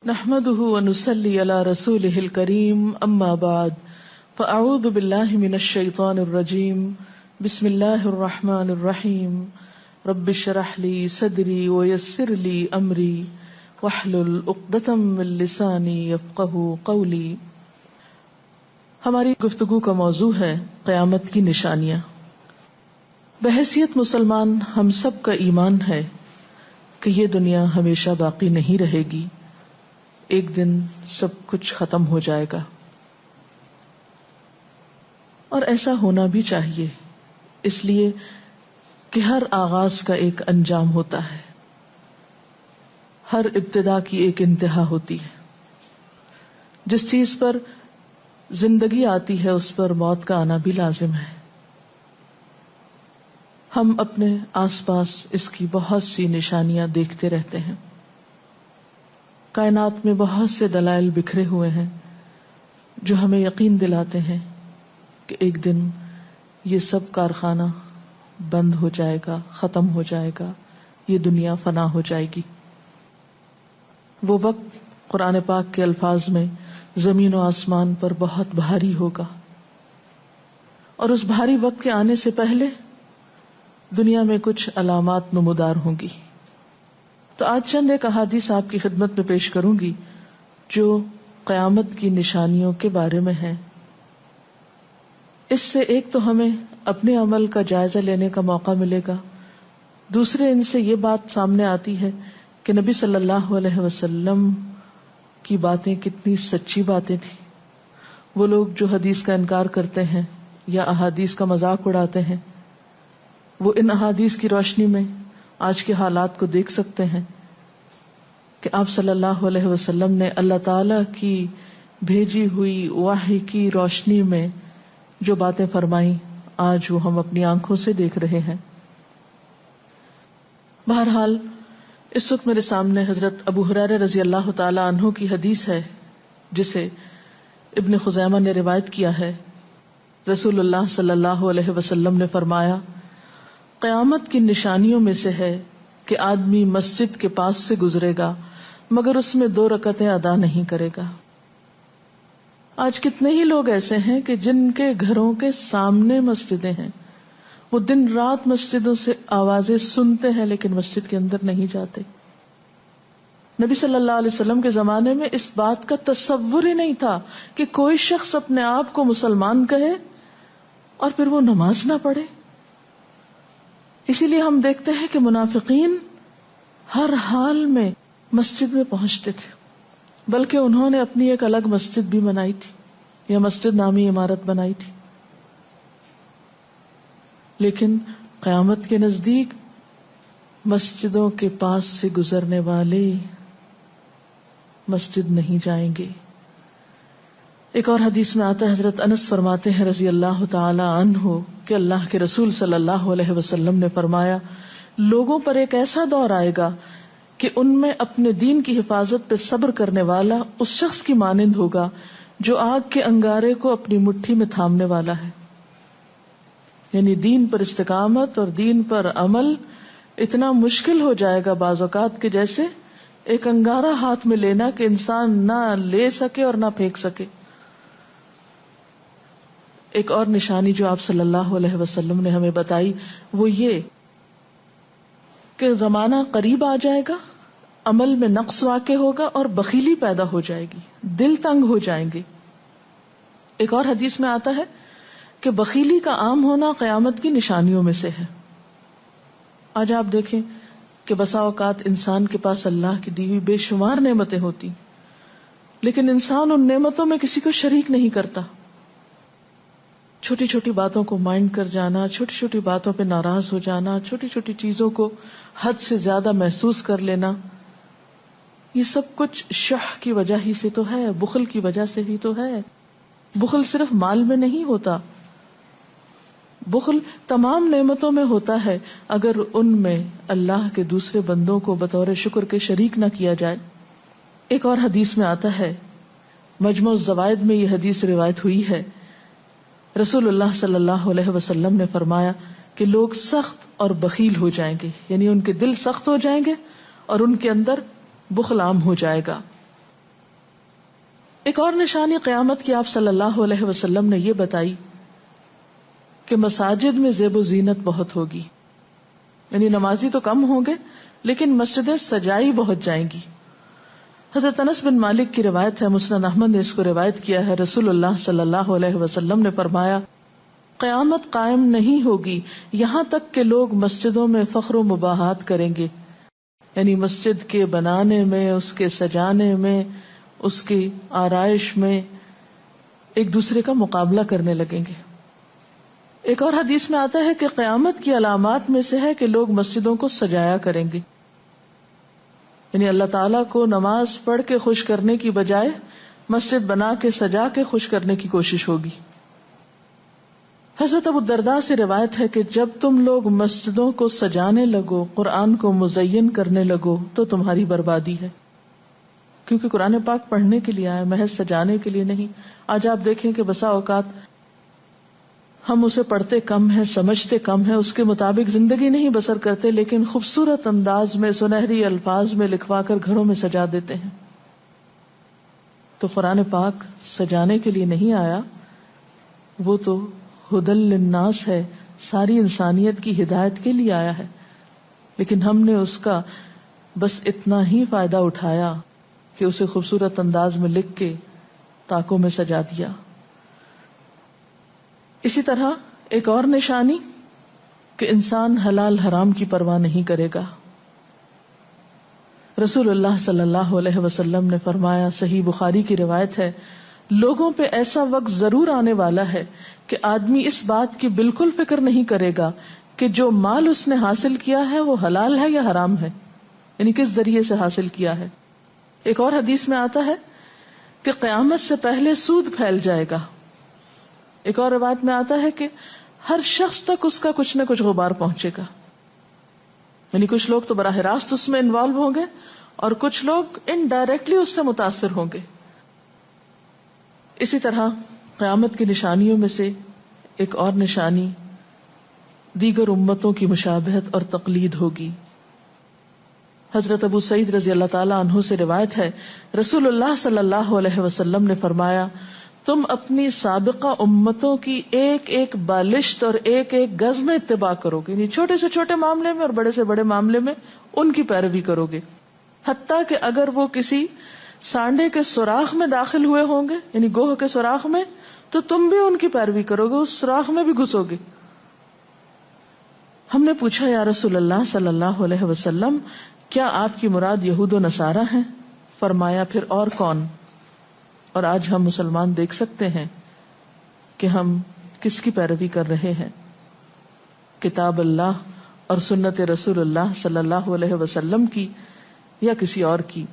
نحمده ونصلي على رسوله الكريم اما بعد فاعوذ بالله من الشيطان الرجيم بسم الله الرحمن الرحيم رب اشرح لي صدري ويسر لي امري واحلل عقدة من لساني يفقهوا قولي. ہماری گفتگو کا موضوع ہے قیامت کی نشانیاں. بحیثیت مسلمان ہم سب کا ایمان ہے کہ یہ دنیا ہمیشہ باقی نہیں رہے گی، ایک دن سب کچھ ختم ہو جائے گا، اور ایسا ہونا بھی چاہیے، اس لیے کہ ہر آغاز کا ایک انجام ہوتا ہے، ہر ابتدا کی ایک انتہا ہوتی ہے. جس چیز پر زندگی آتی ہے اس پر موت کا آنا بھی لازم ہے. ہم اپنے آس پاس اس کی بہت سی نشانیاں دیکھتے رہتے ہیں. کائنات میں بہت سے دلائل بکھرے ہوئے ہیں جو ہمیں یقین دلاتے ہیں کہ ایک دن یہ سب کارخانہ بند ہو جائے گا، ختم ہو جائے گا، یہ دنیا فنا ہو جائے گی. وہ وقت قرآن پاک کے الفاظ میں زمین و آسمان پر بہت بھاری ہوگا، اور اس بھاری وقت کے آنے سے پہلے دنیا میں کچھ علامات نمودار ہوں گی. تو آج چند ایک احادیث آپ کی خدمت میں پیش کروں گی جو قیامت کی نشانیوں کے بارے میں ہیں. اس سے ایک تو ہمیں اپنے عمل کا جائزہ لینے کا موقع ملے گا، دوسرے ان سے یہ بات سامنے آتی ہے کہ نبی صلی اللہ علیہ وسلم کی باتیں کتنی سچی باتیں تھیں. وہ لوگ جو حدیث کا انکار کرتے ہیں یا احادیث کا مذاق اڑاتے ہیں، وہ ان احادیث کی روشنی میں آج کے حالات کو دیکھ سکتے ہیں کہ آپ صلی اللہ علیہ وسلم نے اللہ تعالی کی بھیجی ہوئی وحی کی روشنی میں جو باتیں فرمائیں آج وہ ہم اپنی آنکھوں سے دیکھ رہے ہیں. بہرحال اس وقت میرے سامنے حضرت ابو ہریرہ رضی اللہ تعالی عنہ کی حدیث ہے جسے ابن خزیمہ نے روایت کیا ہے. رسول اللہ صلی اللہ علیہ وسلم نے فرمایا، قیامت کی نشانیوں میں سے ہے کہ آدمی مسجد کے پاس سے گزرے گا مگر اس میں 2 رکعتیں ادا نہیں کرے گا. آج کتنے ہی لوگ ایسے ہیں کہ جن کے گھروں کے سامنے مسجدیں ہیں، وہ دن رات مسجدوں سے آوازیں سنتے ہیں لیکن مسجد کے اندر نہیں جاتے. نبی صلی اللہ علیہ وسلم کے زمانے میں اس بات کا تصور ہی نہیں تھا کہ کوئی شخص اپنے آپ کو مسلمان کہے اور پھر وہ نماز نہ پڑھے. اسی لیے ہم دیکھتے ہیں کہ منافقین ہر حال میں مسجد میں پہنچتے تھے، بلکہ انہوں نے اپنی ایک الگ مسجد بھی بنائی تھی یا مسجد نامی عمارت بنائی تھی. لیکن قیامت کے نزدیک مسجدوں کے پاس سے گزرنے والے مسجد نہیں جائیں گے. ایک اور حدیث میں آتا ہے، حضرت انس فرماتے ہیں رضی اللہ تعالی عنہ کہ اللہ کے رسول صلی اللہ علیہ وسلم نے فرمایا، لوگوں پر ایک ایسا دور آئے گا کہ ان میں اپنے دین کی حفاظت پہ صبر کرنے والا اس شخص کی مانند ہوگا جو آگ کے انگارے کو اپنی مٹھی میں تھامنے والا ہے. یعنی دین پر استقامت اور دین پر عمل اتنا مشکل ہو جائے گا بعض اوقات کہ جیسے ایک انگارہ ہاتھ میں لینا کہ انسان نہ لے سکے اور نہ پھینک سکے. ایک اور نشانی جو آپ صلی اللہ علیہ وسلم نے ہمیں بتائی وہ یہ کہ زمانہ قریب آ جائے گا، عمل میں نقص واقع ہوگا اور بخیلی پیدا ہو جائے گی، دل تنگ ہو جائیں گے. ایک اور حدیث میں آتا ہے کہ بخیلی کا عام ہونا قیامت کی نشانیوں میں سے ہے. آج آپ دیکھیں کہ بسا اوقات انسان کے پاس اللہ کی دی ہوئی بے شمار نعمتیں ہوتی لیکن انسان ان نعمتوں میں کسی کو شریک نہیں کرتا. چھوٹی چھوٹی باتوں کو مائنڈ کر جانا، چھوٹی چھوٹی باتوں پہ ناراض ہو جانا، چھوٹی چھوٹی چیزوں کو حد سے زیادہ محسوس کر لینا، یہ سب کچھ شح کی وجہ ہی سے تو ہے، بخل کی وجہ سے ہی تو ہے. بخل صرف مال میں نہیں ہوتا، بخل تمام نعمتوں میں ہوتا ہے اگر ان میں اللہ کے دوسرے بندوں کو بطور شکر کے شریک نہ کیا جائے. ایک اور حدیث میں آتا ہے، مجموع الزوائد میں یہ حدیث روایت ہوئی ہے، رسول اللہ صلی اللہ علیہ وسلم نے فرمایا کہ لوگ سخت اور بخیل ہو جائیں گے، یعنی ان کے دل سخت ہو جائیں گے اور ان کے اندر بخل عام ہو جائے گا. ایک اور نشانی قیامت کی آپ صلی اللہ علیہ وسلم نے یہ بتائی کہ مساجد میں زیب و زینت بہت ہوگی، یعنی نمازی تو کم ہوں گے لیکن مسجدیں سجائی بہت جائیں گی. حضرت انس بن مالک کی روایت ہے، مسند احمد نے اس کو روایت کیا ہے، رسول اللہ صلی اللہ علیہ وسلم نے فرمایا قیامت قائم نہیں ہوگی یہاں تک کہ لوگ مسجدوں میں فخر و مباحات کریں گے، یعنی مسجد کے بنانے میں، اس کے سجانے میں، اس کی آرائش میں ایک دوسرے کا مقابلہ کرنے لگیں گے. ایک اور حدیث میں آتا ہے کہ قیامت کی علامات میں سے ہے کہ لوگ مسجدوں کو سجایا کریں گے، یعنی اللہ تعالیٰ کو نماز پڑھ کے خوش کرنے کی بجائے مسجد بنا کے سجا کے خوش کرنے کی کوشش ہوگی. حضرت ابو الدرداء سے روایت ہے کہ جب تم لوگ مسجدوں کو سجانے لگو، قرآن کو مزین کرنے لگو تو تمہاری بربادی ہے، کیونکہ قرآن پاک پڑھنے کے لیے آیا، محض سجانے کے لیے نہیں. آج آپ دیکھیں کہ بسا اوقات ہم اسے پڑھتے کم ہیں، سمجھتے کم ہیں، اس کے مطابق زندگی نہیں بسر کرتے، لیکن خوبصورت انداز میں سنہری الفاظ میں لکھوا کر گھروں میں سجا دیتے ہیں. تو قرآن پاک سجانے کے لیے نہیں آیا، وہ تو ہدی للناس ہے، ساری انسانیت کی ہدایت کے لیے آیا ہے، لیکن ہم نے اس کا بس اتنا ہی فائدہ اٹھایا کہ اسے خوبصورت انداز میں لکھ کے تاکوں میں سجا دیا. اسی طرح ایک اور نشانی کہ انسان حلال حرام کی پرواہ نہیں کرے گا. رسول اللہ صلی اللہ علیہ وسلم نے فرمایا، صحیح بخاری کی روایت ہے، لوگوں پہ ایسا وقت ضرور آنے والا ہے کہ آدمی اس بات کی بالکل فکر نہیں کرے گا کہ جو مال اس نے حاصل کیا ہے وہ حلال ہے یا حرام ہے، یعنی کس ذریعے سے حاصل کیا ہے. ایک اور حدیث میں آتا ہے کہ قیامت سے پہلے سود پھیل جائے گا. ایک اور روایت میں آتا ہے کہ ہر شخص تک اس کا کچھ نہ کچھ غبار پہنچے گا، یعنی کچھ لوگ تو براہ راست اس میں انوالو ہوں گے اور کچھ لوگ انڈائریکٹلی اس سے متاثر ہوں گے. اسی طرح قیامت کی نشانیوں میں سے ایک اور نشانی دیگر امتوں کی مشابہت اور تقلید ہوگی. حضرت ابو سعید رضی اللہ تعالی عنہ سے روایت ہے، رسول اللہ صلی اللہ علیہ وسلم نے فرمایا، تم اپنی سابقہ امتوں کی ایک ایک بالشت اور ایک ایک گز میں اتباع کرو گے، یعنی چھوٹے سے چھوٹے معاملے میں اور بڑے سے بڑے معاملے میں ان کی پیروی کرو گے، حتیٰ کہ اگر وہ کسی سانڈے کے سوراخ میں داخل ہوئے ہوں گے، یعنی گوہ کے سوراخ میں، تو تم بھی ان کی پیروی کرو گے، اس سوراخ میں بھی گھسو گے. ہم نے پوچھا، یا رسول اللہ صلی اللہ علیہ وسلم، کیا آپ کی مراد یہود و نصارہ ہیں؟ فرمایا، پھر اور کون؟ اور آج ہم مسلمان دیکھ سکتے ہیں کہ ہم کس کی پیروی کر رہے ہیں، کتاب اللہ اور سنت رسول اللہ صلی اللہ علیہ وسلم کی یا کسی اور کی.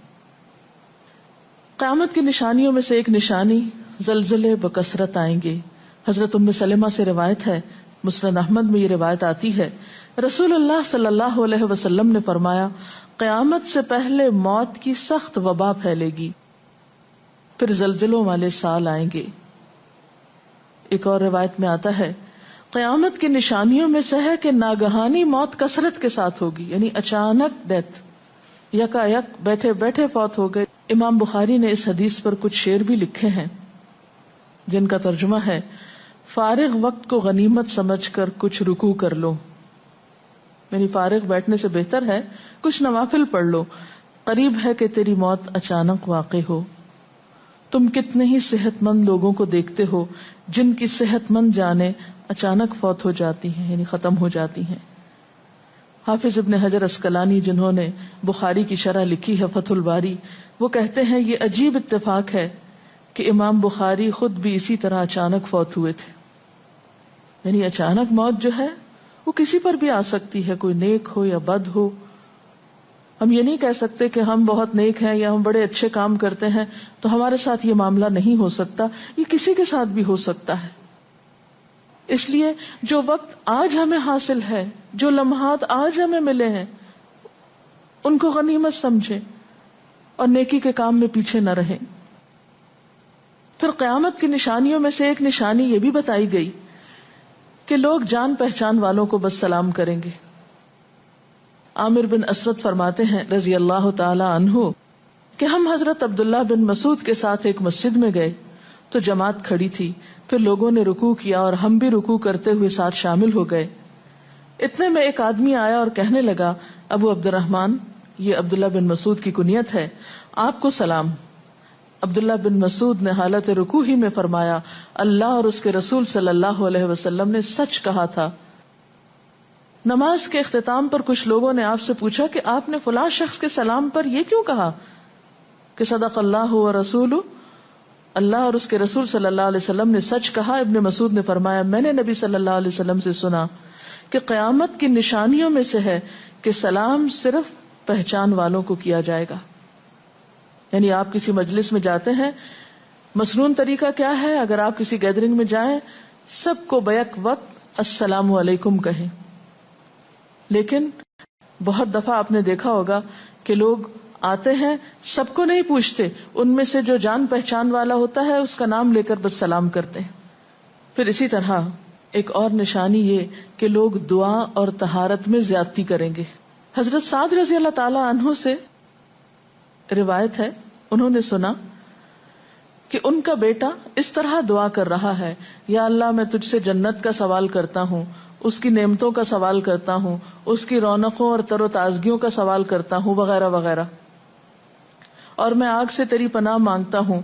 قیامت کی نشانیوں میں سے ایک نشانی زلزلے بکثرت آئیں گے. حضرت ام سلمہ سے روایت ہے، مسند احمد میں یہ روایت آتی ہے، رسول اللہ صلی اللہ علیہ وسلم نے فرمایا، قیامت سے پہلے موت کی سخت وبا پھیلے گی، پھر زلزلوں والے سال آئیں گے. ایک اور روایت میں آتا ہے، قیامت کی نشانیوں میں سے ہے کہ ناگہانی موت کثرت کے ساتھ ہوگی، یعنی اچانک ڈیتھ، یکا یک بیٹھے بیٹھے فوت ہو گئے. امام بخاری نے اس حدیث پر کچھ شعر بھی لکھے ہیں جن کا ترجمہ ہے، فارغ وقت کو غنیمت سمجھ کر کچھ رکوع کر لو، یعنی فارغ بیٹھنے سے بہتر ہے کچھ نوافل پڑھ لو، قریب ہے کہ تیری موت اچانک واقع ہو. تم کتنے ہی صحت مند لوگوں کو دیکھتے ہو جن کی صحت مند جانیں اچانک فوت ہو جاتی ہیں، یعنی ختم ہو جاتی ہیں. حافظ ابن حجر عسقلانی جنہوں نے بخاری کی شرح لکھی ہے فتح الباری، وہ کہتے ہیں یہ عجیب اتفاق ہے کہ امام بخاری خود بھی اسی طرح اچانک فوت ہوئے تھے. یعنی اچانک موت جو ہے وہ کسی پر بھی آ سکتی ہے، کوئی نیک ہو یا بد ہو. ہم یہ نہیں کہہ سکتے کہ ہم بہت نیک ہیں یا ہم بڑے اچھے کام کرتے ہیں تو ہمارے ساتھ یہ معاملہ نہیں ہو سکتا، یہ کسی کے ساتھ بھی ہو سکتا ہے. اس لیے جو وقت آج ہمیں حاصل ہے، جو لمحات آج ہمیں ملے ہیں، ان کو غنیمت سمجھیں اور نیکی کے کام میں پیچھے نہ رہیں. پھر قیامت کی نشانیوں میں سے ایک نشانی یہ بھی بتائی گئی کہ لوگ جان پہچان والوں کو بس سلام کریں گے. عامر بن اسود فرماتے ہیں رضی اللہ تعالی عنہ کہ ہم حضرت عبداللہ بن مسعود کے ساتھ ایک مسجد میں گئے تو جماعت کھڑی تھی، پھر لوگوں نے رکوع کیا اور ہم بھی رکوع کرتے ہوئے ساتھ شامل ہو گئے۔ اتنے میں ایک آدمی آیا اور کہنے لگا، ابو عبد الرحمن، یہ عبداللہ بن مسعود کی کنیت ہے، آپ کو سلام۔ عبداللہ بن مسعود نے حالت رکوع ہی میں فرمایا، اللہ اور اس کے رسول صلی اللہ علیہ وسلم نے سچ کہا تھا۔ نماز کے اختتام پر کچھ لوگوں نے آپ سے پوچھا کہ آپ نے فلاں شخص کے سلام پر یہ کیوں کہا کہ صدق اللہ و رسول، اللہ اور اس کے رسول صلی اللہ علیہ وسلم نے سچ کہا۔ ابن مسعود نے فرمایا، میں نے نبی صلی اللہ علیہ وسلم سے سنا کہ قیامت کی نشانیوں میں سے ہے کہ سلام صرف پہچان والوں کو کیا جائے گا۔ یعنی آپ کسی مجلس میں جاتے ہیں، مسنون طریقہ کیا ہے؟ اگر آپ کسی گیدرنگ میں جائیں، سب کو بیک وقت السلام علیکم کہیں، لیکن بہت دفعہ آپ نے دیکھا ہوگا کہ لوگ آتے ہیں، سب کو نہیں پوچھتے، ان میں سے جو جان پہچان والا ہوتا ہے اس کا نام لے کر بس سلام کرتے ہیں۔ پھر اسی طرح ایک اور نشانی یہ کہ لوگ دعا اور طہارت میں زیادتی کریں گے۔ حضرت سعد رضی اللہ تعالی عنہ سے روایت ہے، انہوں نے سنا کہ ان کا بیٹا اس طرح دعا کر رہا ہے، یا اللہ میں تجھ سے جنت کا سوال کرتا ہوں، اس کی نعمتوں کا سوال کرتا ہوں، اس کی رونقوں اور تر و تازگیوں کا سوال کرتا ہوں، وغیرہ وغیرہ، اور میں آگ سے تیری پناہ مانگتا ہوں،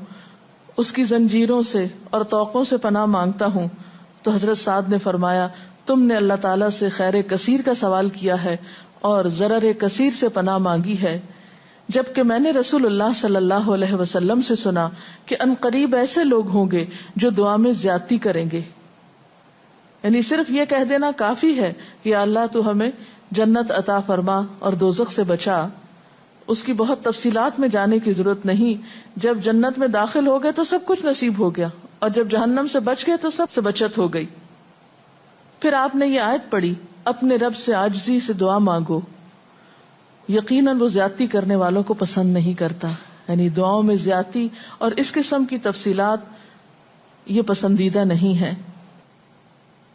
اس کی زنجیروں سے اور طوقوں سے پناہ مانگتا ہوں۔ تو حضرت سعد نے فرمایا، تم نے اللہ تعالیٰ سے خیر کثیر کا سوال کیا ہے اور ضرر کثیر سے پناہ مانگی ہے، جبکہ میں نے رسول اللہ صلی اللہ علیہ وسلم سے سنا کہ ان قریب ایسے لوگ ہوں گے جو دعا میں زیادتی کریں گے۔ یعنی صرف یہ کہہ دینا کافی ہے کہ اللہ تو ہمیں جنت عطا فرما اور دوزخ سے بچا، اس کی بہت تفصیلات میں جانے کی ضرورت نہیں۔ جب جنت میں داخل ہو گئے تو سب کچھ نصیب ہو گیا، اور جب جہنم سے بچ گئے تو سب سے بچت ہو گئی۔ پھر آپ نے یہ آیت پڑھی، اپنے رب سے عاجزی سے دعا مانگو، یقیناً وہ زیادتی کرنے والوں کو پسند نہیں کرتا۔ یعنی دعاؤں میں زیادتی اور اس قسم کی تفصیلات یہ پسندیدہ نہیں ہے۔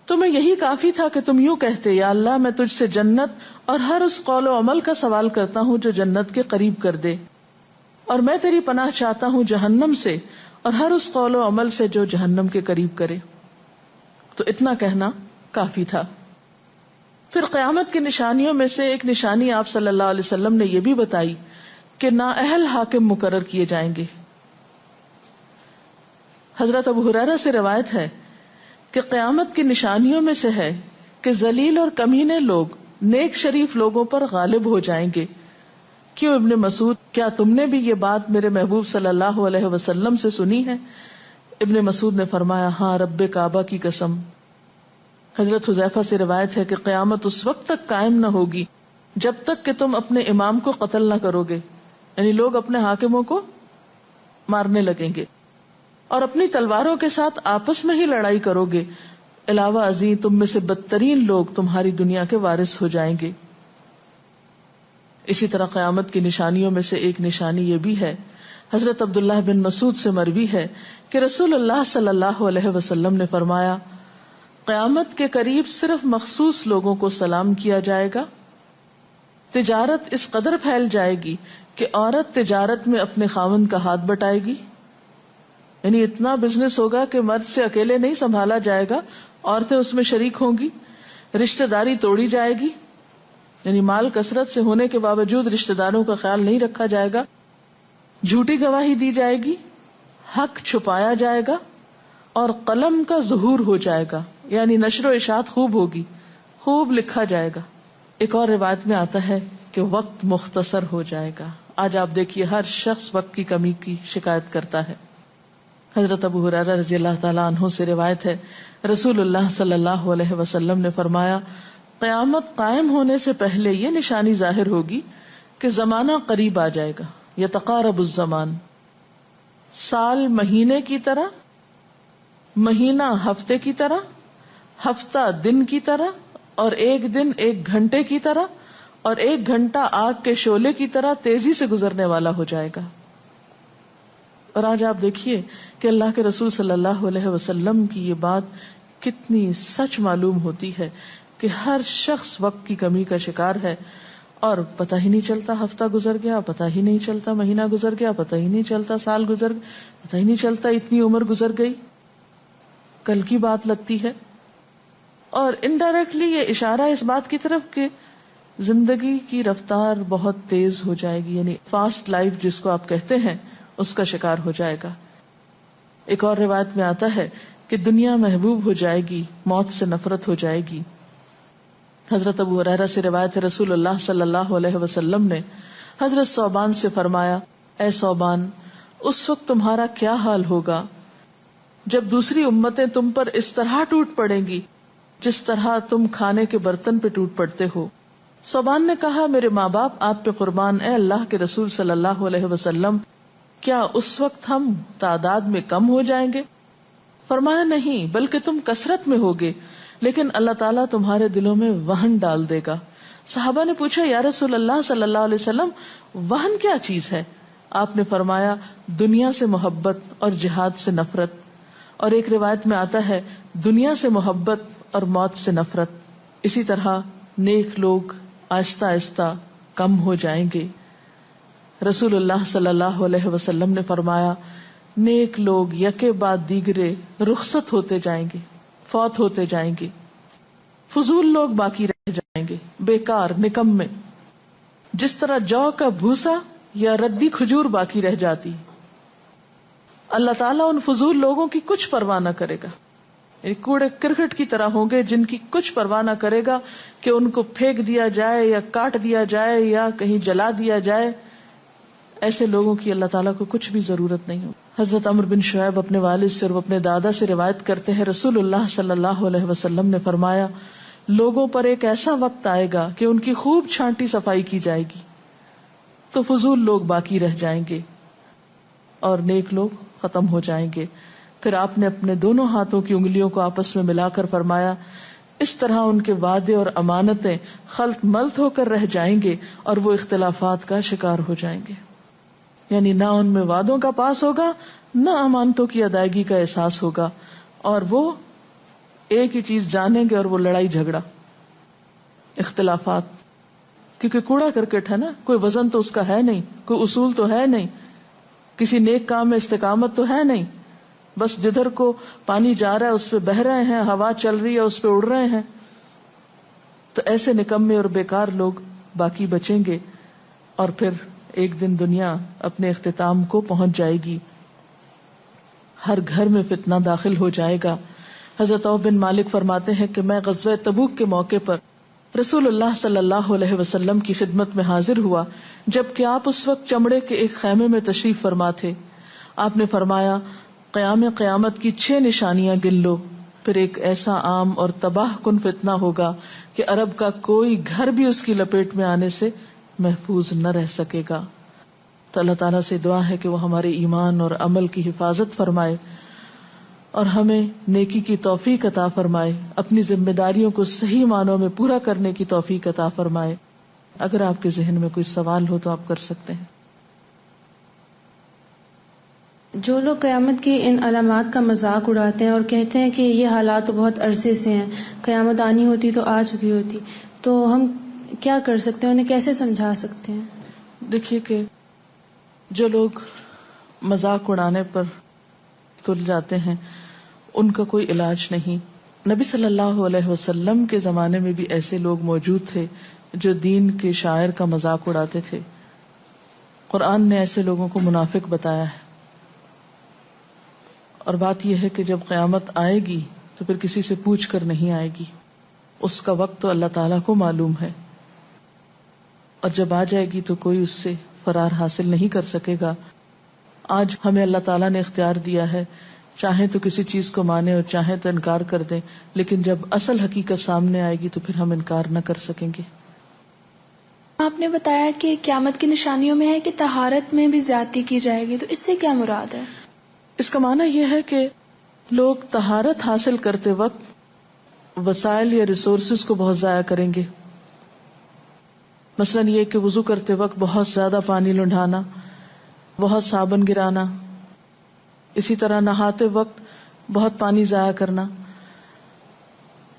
تمہیں یہی کافی تھا کہ تم یوں کہتے، یا اللہ میں تجھ سے جنت اور ہر اس قول و عمل کا سوال کرتا ہوں جو جنت کے قریب کر دے، اور میں تیری پناہ چاہتا ہوں جہنم سے اور ہر اس قول و عمل سے جو جہنم کے قریب کرے۔ تو اتنا کہنا کافی تھا۔ پھر قیامت کی نشانیوں میں سے ایک نشانی آپ صلی اللہ علیہ وسلم نے یہ بھی بتائی کہ نااہل حاکم مقرر کیے جائیں گے۔ حضرت ابو ہریرہ سے روایت ہے کہ قیامت کی نشانیوں میں سے ہے کہ ذلیل اور کمینے لوگ نیک شریف لوگوں پر غالب ہو جائیں گے۔ کیوں ابن مسعود، کیا تم نے بھی یہ بات میرے محبوب صلی اللہ علیہ وسلم سے سنی ہے؟ ابن مسعود نے فرمایا، ہاں رب کعبہ کی قسم۔ حضرت حذیفہ سے روایت ہے کہ قیامت اس وقت تک قائم نہ ہوگی جب تک کہ تم اپنے امام کو قتل نہ کرو گے، یعنی لوگ اپنے حاکموں کو مارنے لگیں گے اور اپنی تلواروں کے ساتھ آپس میں ہی لڑائی کرو گے، علاوہ ازیں تم میں سے بدترین لوگ تمہاری دنیا کے وارث ہو جائیں گے۔ اسی طرح قیامت کی نشانیوں میں سے ایک نشانی یہ بھی ہے، حضرت عبداللہ بن مسعود سے مروی ہے کہ رسول اللہ صلی اللہ علیہ وسلم نے فرمایا، قیامت کے قریب صرف مخصوص لوگوں کو سلام کیا جائے گا۔ تجارت اس قدر پھیل جائے گی کہ عورت تجارت میں اپنے خاوند کا ہاتھ بٹائے گی، یعنی اتنا بزنس ہوگا کہ مرد سے اکیلے نہیں سنبھالا جائے گا، عورتیں اس میں شریک ہوں گی۔ رشتہ داری توڑی جائے گی، یعنی مال کثرت سے ہونے کے باوجود رشتہ داروں کا خیال نہیں رکھا جائے گا۔ جھوٹی گواہی دی جائے گی، حق چھپایا جائے گا، اور قلم کا ظہور ہو جائے گا، یعنی نشر و اشاعت خوب ہوگی، خوب لکھا جائے گا۔ ایک اور روایت میں آتا ہے کہ وقت مختصر ہو جائے گا۔ آج آپ دیکھیے ہر شخص وقت کی کمی کی شکایت کرتا ہے۔ حضرت ابو ہریرہ رضی اللہ تعالیٰ عنہ سے روایت ہے، رسول اللہ صلی اللہ علیہ وسلم نے فرمایا، قیامت قائم ہونے سے پہلے یہ نشانی ظاہر ہوگی کہ زمانہ قریب آ جائے گا، یتقارب الزمان، سال مہینے کی طرح، مہینہ ہفتے کی طرح، ہفتہ دن کی طرح، اور ایک دن ایک گھنٹے کی طرح، اور ایک گھنٹہ آگ کے شعلے کی طرح تیزی سے گزرنے والا ہو جائے گا۔ اور آج آپ دیکھیے کہ اللہ کے رسول صلی اللہ علیہ وسلم کی یہ بات کتنی سچ معلوم ہوتی ہے کہ ہر شخص وقت کی کمی کا شکار ہے، اور پتہ ہی نہیں چلتا ہفتہ گزر گیا، پتہ ہی نہیں چلتا مہینہ گزر گیا، پتہ ہی نہیں چلتا سال گزر گیا، پتہ ہی نہیں چلتا اتنی عمر گزر گئی، کل کی بات لگتی ہے. اور انڈائریکٹلی یہ اشارہ اس بات کی طرف کہ زندگی کی رفتار بہت تیز ہو جائے گی، یعنی فاسٹ لائف جس کو آپ کہتے ہیں اس کا شکار ہو جائے گا. ایک اور روایت میں آتا ہے کہ دنیا محبوب ہو جائے گی، موت سے نفرت ہو جائے گی. حضرت ابو ہریرہ سے روایت ہے، رسول اللہ صلی اللہ علیہ وسلم نے حضرت ثوبان سے فرمایا، اے ثوبان، اس وقت تمہارا کیا حال ہوگا جب دوسری امتیں تم پر اس طرح ٹوٹ پڑیں گی جس طرح تم کھانے کے برتن پہ ٹوٹ پڑتے ہو. ثوبان نے کہا، میرے ماں باپ آپ پہ قربان، اے اللہ کے رسول صلی اللہ علیہ وسلم، کیا اس وقت ہم تعداد میں کم ہو جائیں گے؟ فرمایا، نہیں، بلکہ تم کثرت میں ہوگے، لیکن اللہ تعالیٰ تمہارے دلوں میں وہن ڈال دے گا. صحابہ نے پوچھا، یا رسول اللہ صلی اللہ علیہ وسلم، وہن کیا چیز ہے؟ آپ نے فرمایا، دنیا سے محبت اور جہاد سے نفرت. اور ایک روایت میں آتا ہے، دنیا سے محبت اور موت سے نفرت. اسی طرح نیک لوگ آہستہ آہستہ کم ہو جائیں گے. رسول اللہ صلی اللہ علیہ وسلم نے فرمایا، نیک لوگ یکے بعد دیگرے رخصت ہوتے جائیں گے، فوت ہوتے جائیں گے. فضول لوگ باقی رہ جائیں گے، بیکار، نکمے، جس طرح جو کا بھوسا یا ردی کھجور باقی رہ جاتی. اللہ تعالیٰ ان فضول لوگوں کی کچھ پرواہ نہ کرے گا، کوڑے کرکٹ کی طرح ہوں گے جن کی کچھ پرواہ نہ کرے گا کہ ان کو پھینک دیا جائے یا کاٹ دیا جائے یا کہیں جلا دیا جائے. ایسے لوگوں کی اللہ تعالیٰ کو کچھ بھی ضرورت نہیں ہو. حضرت عمرو بن شعیب اپنے والد سے اور اپنے دادا سے روایت کرتے ہیں، رسول اللہ صلی اللہ علیہ وسلم نے فرمایا، لوگوں پر ایک ایسا وقت آئے گا کہ ان کی خوب چھانٹی صفائی کی جائے گی تو فضول لوگ باقی رہ جائیں گے اور نیک لوگ ختم ہو جائیں گے. پھر آپ نے اپنے دونوں ہاتھوں کی انگلیوں کو آپس میں ملا کر فرمایا، اس طرح ان کے وعدے اور امانتیں خلط ملط ہو کر رہ جائیں گے اور وہ اختلافات کا شکار ہو جائیں گے. یعنی نہ ان میں وعدوں کا پاس ہوگا، نہ امانتوں کی ادائیگی کا احساس ہوگا، اور وہ ایک ہی چیز جانیں گے اور وہ لڑائی جھگڑا، اختلافات. کیونکہ کوڑا کرکٹ ہے نا، کوئی وزن تو اس کا ہے نہیں، کوئی اصول تو ہے نہیں، کسی نیک کام میں استقامت تو ہے نہیں، بس جدھر کو پانی جا رہا ہے اس پہ بہ رہے ہیں، ہوا چل رہی ہے اس پہ اڑ رہے ہیں. تو ایسے نکمے اور بیکار لوگ باقی بچیں گے اور پھر ایک دن دنیا اپنے اختتام کو پہنچ جائے گی. ہر گھر میں فتنہ داخل ہو جائے گا. حضرت عوف بن مالک فرماتے ہیں کہ میں غزوہ تبوک کے موقع پر رسول اللہ صلی اللہ علیہ وسلم کی خدمت میں حاضر ہوا جبکہ آپ اس وقت چمڑے کے ایک خیمے میں تشریف فرما تھے. آپ نے فرمایا، قیامت کی 6 نشانیاں گن لو. پھر ایک ایسا عام اور تباہ کن فتنہ ہوگا کہ عرب کا کوئی گھر بھی اس کی لپیٹ میں آنے سے محفوظ نہ رہ سکے گا. تو اللہ تعالیٰ سے دعا ہے کہ وہ ہمارے ایمان اور عمل کی حفاظت فرمائے اور ہمیں نیکی کی توفیق عطا فرمائے، اپنی ذمہ داریوں کو صحیح معنوں میں پورا کرنے کی توفیق عطا فرمائے. اگر آپ کے ذہن میں کوئی سوال ہو تو آپ کر سکتے ہیں. جو لوگ قیامت کی ان علامات کا مذاق اڑاتے ہیں اور کہتے ہیں کہ یہ حالات تو بہت عرصے سے ہیں، قیامت آنی ہوتی تو آ چکی ہوتی، تو ہم کیا کر سکتے ہیں، انہیں کیسے سمجھا سکتے ہیں؟ دیکھیے کہ جو لوگ مذاق اڑانے پر تل جاتے ہیں ان کا کوئی علاج نہیں. نبی صلی اللہ علیہ وسلم کے زمانے میں بھی ایسے لوگ موجود تھے جو دین کے شاعر کا مذاق اڑاتے تھے. قرآن نے ایسے لوگوں کو منافق بتایا ہے. اور بات یہ ہے کہ جب قیامت آئے گی تو پھر کسی سے پوچھ کر نہیں آئے گی، اس کا وقت تو اللہ تعالیٰ کو معلوم ہے، اور جب آ جائے گی تو کوئی اس سے فرار حاصل نہیں کر سکے گا. آج ہمیں اللہ تعالیٰ نے اختیار دیا ہے، چاہیں تو کسی چیز کو مانیں اور چاہیں تو انکار کر دیں، لیکن جب اصل حقیقت سامنے آئے گی تو پھر ہم انکار نہ کر سکیں گے. آپ نے بتایا کہ قیامت کی نشانیوں میں ہے کہ طہارت میں بھی زیادتی کی جائے گی، تو اس سے کیا مراد ہے؟ اس کا معنی یہ ہے کہ لوگ طہارت حاصل کرتے وقت وسائل یا ریسورسز کو بہت ضائع کریں گے. مثلاً یہ کہ وضو کرتے وقت بہت زیادہ پانی لنڈھانا، بہت صابن گرانا، اسی طرح نہاتے وقت بہت پانی ضائع کرنا.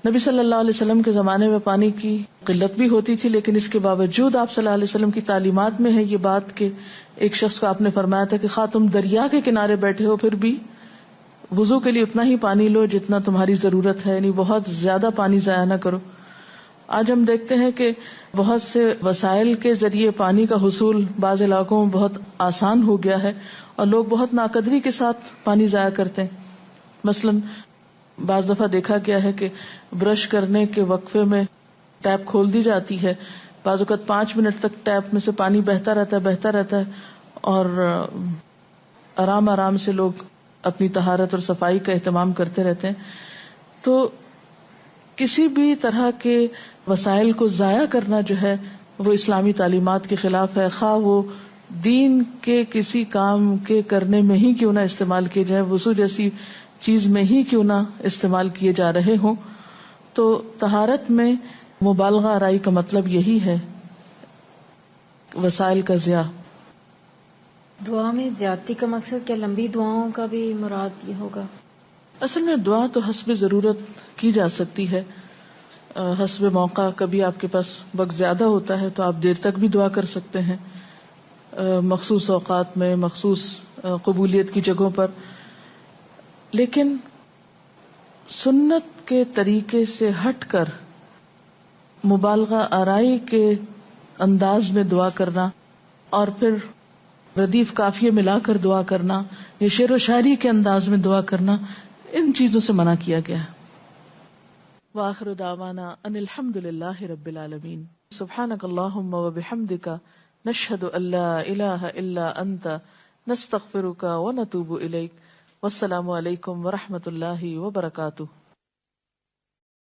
نبی صلی اللہ علیہ وسلم کے زمانے میں پانی کی قلت بھی ہوتی تھی، لیکن اس کے باوجود آپ صلی اللہ علیہ وسلم کی تعلیمات میں ہے یہ بات کہ ایک شخص کو آپ نے فرمایا تھا کہ خواہ تم دریا کے کنارے بیٹھے ہو پھر بھی وضو کے لیے اتنا ہی پانی لو جتنا تمہاری ضرورت ہے، یعنی بہت زیادہ پانی ضائع نہ کرو. آج ہم دیکھتے ہیں کہ بہت سے وسائل کے ذریعے پانی کا حصول بعض علاقوں میں بہت آسان ہو گیا ہے اور لوگ بہت ناقدری کے ساتھ پانی ضائع کرتے ہیں. مثلا بعض دفعہ دیکھا گیا ہے کہ برش کرنے کے وقفے میں ٹیپ کھول دی جاتی ہے، بعض اوقات 5 منٹ تک ٹیپ میں سے پانی بہتا رہتا ہے اور آرام آرام سے لوگ اپنی طہارت اور صفائی کا اہتمام کرتے رہتے ہیں. تو کسی بھی طرح کے وسائل کو ضائع کرنا جو ہے وہ اسلامی تعلیمات کے خلاف ہے، خواہ وہ دین کے کسی کام کے کرنے میں ہی کیوں نہ استعمال کیے جائیں، وضو جیسی چیز میں ہی کیوں نہ استعمال کیے جا رہے ہوں. تو طہارت میں مبالغہ آرائی کا مطلب یہی ہے، وسائل کا ضیاع. دعا میں زیادتی کا مقصد کیا لمبی دعاؤں کا بھی مراد یہ ہوگا؟ اصل میں دعا تو حسب ضرورت کی جا سکتی ہے، حسب موقع. کبھی آپ کے پاس وقت زیادہ ہوتا ہے تو آپ دیر تک بھی دعا کر سکتے ہیں، مخصوص اوقات میں، مخصوص قبولیت کی جگہوں پر. لیکن سنت کے طریقے سے ہٹ کر مبالغہ آرائی کے انداز میں دعا کرنا اور پھر ردیف قافیے ملا کر دعا کرنا یا شعر و شاعری کے انداز میں دعا کرنا، ان چیزوں سے منع کیا گیا. وآخر دعوانا ان الحمد للہ رب العالمین. سبحانک اللہم وبحمدک نشہد ان لا الہ الا انت نستغفرک ونتوب الیک. والسلام علیکم ورحمۃ اللہ وبرکاتہ.